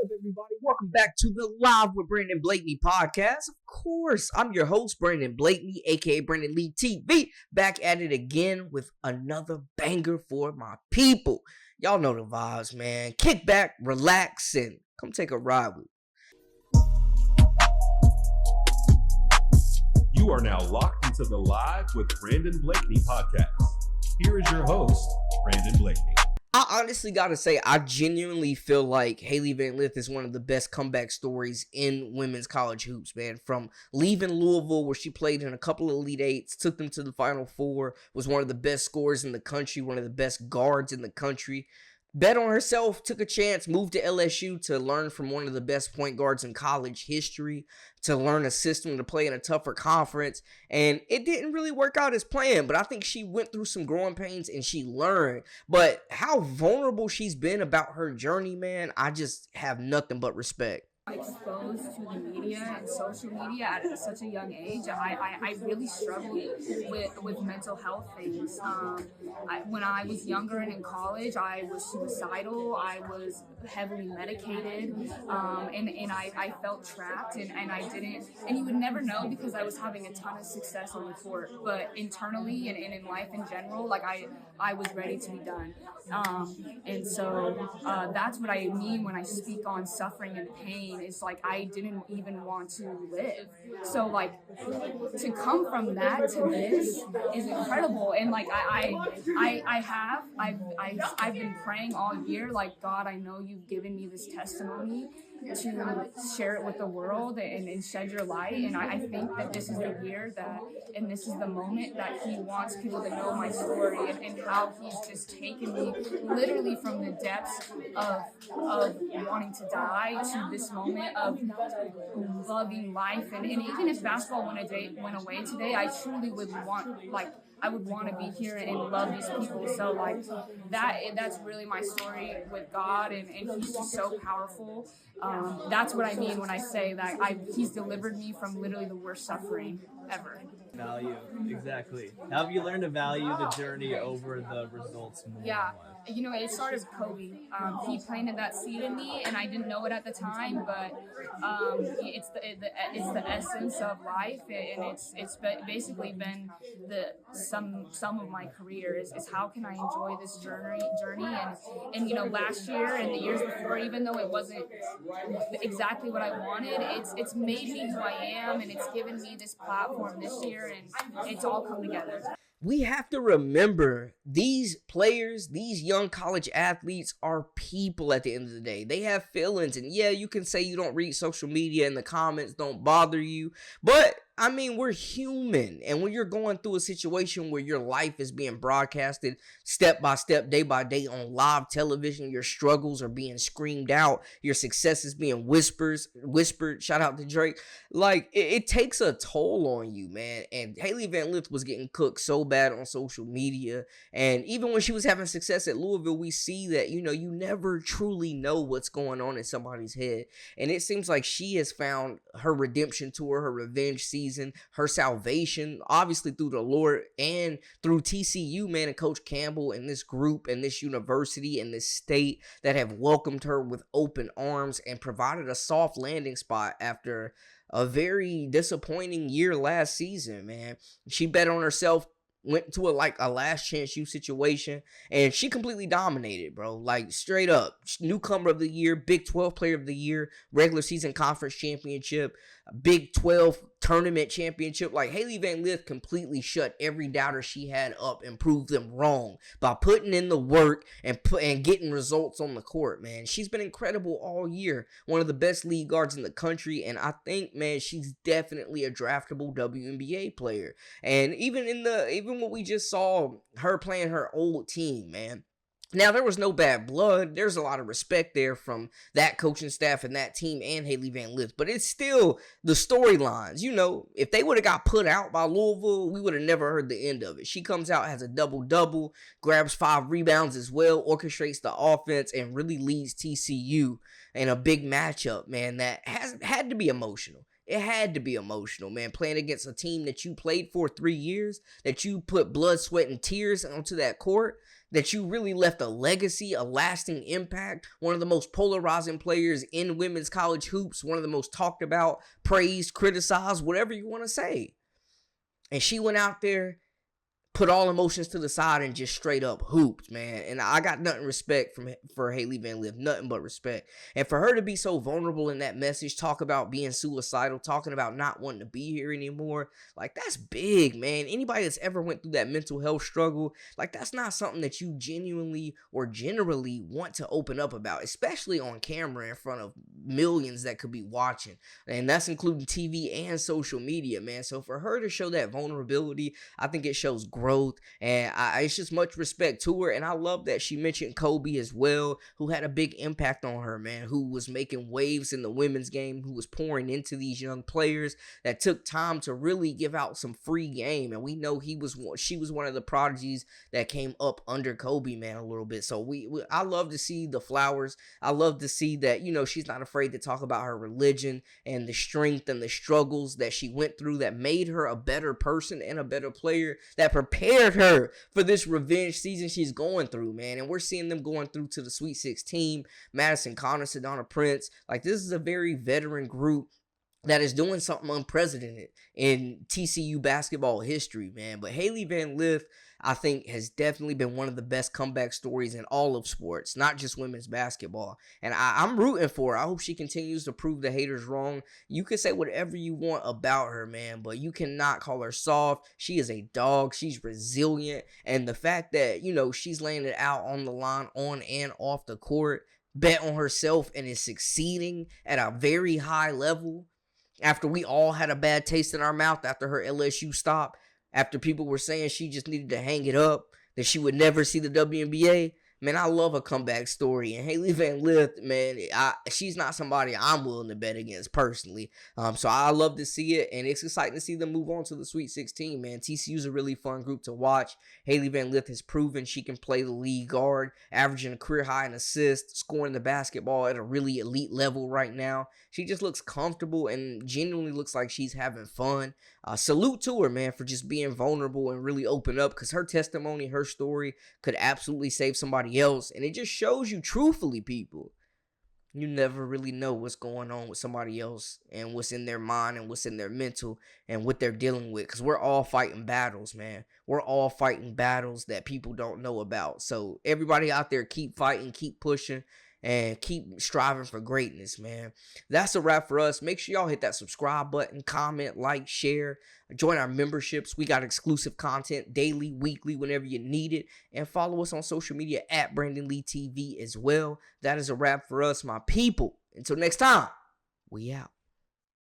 up, everybody? Welcome back to the Live with Brandon Blakeney podcast. Of course, I'm your host, Brandon Blakeney, aka Brandon Lee TV, back at it again with another banger for my people. Y'all know the vibes, man. Kick back, relax, and come take a ride with me. You are now locked into the Live with Brandon Blakeney podcast. Here is your host, Brandon Blakeney. I honestly gotta say, I genuinely feel like Hailey Van Lith is one of the best comeback stories in women's college hoops, man. From leaving Louisville, where she played in a couple of Elite Eights, took them to the Final Four, was one of the best scorers in the country, one of the best guards in the country. Bet on herself, took a chance, moved to LSU to learn from one of the best point guards in college history, to learn a system to play in a tougher conference, and it didn't really work out as planned, but I think she went through some growing pains and she learned. But how vulnerable she's been about her journey, man, I just have nothing but respect. Exposed to the media and social media at such a young age, I really struggled with mental health things. When I was younger and in college, I was suicidal, I was heavily medicated, and I felt trapped, and I didn't, and you would never know because I was having a ton of success on the court, but internally and in life in general, like I was ready to be done. And so that's what I mean when I speak on suffering and pain. It's like I didn't even want to live. So like to come from that to this is incredible. And like I've been praying all year, like, God, I know you've given me this testimony to share it with the world and shed your light, and I think that this is the year that, and this is the moment that he wants people to know my story and how he's just taken me literally from the depths of wanting to die to this moment of loving life, and even if basketball went away today, I truly would want, like, I would want to be here and love these people. So like that's really my story with God, and he's just so powerful. That's what I mean when I say that he's delivered me from literally the worst suffering ever. Value, exactly. How have you learned to value the journey over the results more? Yeah, you know, it started with Kobe. He planted that seed in me, and I didn't know it at the time, but it's the essence of life, and it's basically been some of my career is how can I enjoy this journey, and you know, last year and the years before, even though it wasn't exactly what I wanted, it's made me who I am, and it's given me this platform this year, and it's all come together. We have to remember these players, these young college athletes are people at the end of the day. They have feelings, and yeah, you can say you don't read social media and the comments don't bother you, but I mean, we're human, and when you're going through a situation where your life is being broadcasted step by step, day by day on live television, your struggles are being screamed out, your success is being whispered, shout out to Drake, like, it takes a toll on you, man, and Hailey Van Lith was getting cooked so bad on social media, and even when she was having success at Louisville, we see that, you know, you never truly know what's going on in somebody's head, and it seems like she has found her redemption tour, her revenge season, her salvation, obviously through the Lord and through TCU, man, and Coach Campbell and this group and this university and this state that have welcomed her with open arms and provided a soft landing spot after a very disappointing year last season, man. She bet on herself, went to a last chance you situation, and she completely dominated, bro. Like, straight up, newcomer of the year, Big 12 player of the year, regular season conference championship, Big 12 tournament championship. Like, Hailey Van Lith completely shut every doubter she had up and proved them wrong by putting in the work and getting results on the court, man. She's been incredible all year. One of the best lead guards in the country, and I think, man, she's definitely a draftable WNBA player. And even what we just saw her playing her old team, man. Now, there was no bad blood. There's a lot of respect there from that coaching staff and that team and Hailey Van Lith. But it's still the storylines. You know, if they would have got put out by Louisville, we would have never heard the end of it. She comes out, has a double-double, grabs 5 rebounds as well, orchestrates the offense, and really leads TCU in a big matchup, man, that had to be emotional. It had to be emotional, man, playing against a team that you played for 3 years, that you put blood, sweat, and tears onto that court, that you really left a legacy, a lasting impact, one of the most polarizing players in women's college hoops, one of the most talked about, praised, criticized, whatever you want to say. And she went out there, put all emotions to the side, and just straight up hooped, man. And I got nothing respect for Hailey Van Lith, nothing but respect. And for her to be so vulnerable in that message, talk about being suicidal, talking about not wanting to be here anymore, like, that's big, man. Anybody that's ever went through that mental health struggle, like, that's not something that you genuinely or generally want to open up about, especially on camera in front of millions that could be watching. And that's including TV and social media, man. So for her to show that vulnerability, I think it shows growth, and it's just much respect to her. And I love that she mentioned Kobe as well, who had a big impact on her, man, who was making waves in the women's game, who was pouring into these young players, that took time to really give out some free game. And we know she was one of the prodigies that came up under Kobe, man, a little bit. So I love to see the flowers. I love to see that, you know, she's not afraid to talk about her religion and the strength and the struggles that she went through that made her a better person and a better player, that prepared her for this revenge season she's going through, man. And we're seeing them going through to the Sweet 16, Madison Connor, Sedona Prince. Like, this is a very veteran group that is doing something unprecedented in TCU basketball history, man. But Hailey Van Lith, I think, has definitely been one of the best comeback stories in all of sports, not just women's basketball. And I'm rooting for her. I hope she continues to prove the haters wrong. You can say whatever you want about her, man, but you cannot call her soft. She is a dog. She's resilient. And the fact that, you know, she's laying it out on the line, on and off the court, bet on herself, and is succeeding at a very high level, after we all had a bad taste in our mouth after her LSU stop, after people were saying she just needed to hang it up, that she would never see the WNBA. Man, I love a comeback story. And Hailey Van Lith, man, she's not somebody I'm willing to bet against personally. So I love to see it, and it's exciting to see them move on to the Sweet 16, man. TCU's a really fun group to watch. Hailey Van Lith has proven she can play the lead guard, averaging a career high in assists, scoring the basketball at a really elite level right now. She just looks comfortable and genuinely looks like she's having fun. Salute to her, man, for just being vulnerable and really open up, because her testimony, her story could absolutely save somebody else. And it just shows you, truthfully, people, you never really know what's going on with somebody else and what's in their mind and what's in their mental and what they're dealing with, because we're all fighting battles, man. We're all fighting battles that people don't know about. So everybody out there, keep fighting, keep pushing, and keep striving for greatness, man. That's a wrap for us. Make sure y'all hit that subscribe button, comment, like, share, join our memberships. We got exclusive content daily, weekly, whenever you need it. And follow us on social media at Brandon Lee TV as well. That is a wrap for us, my people. Until next time, we out.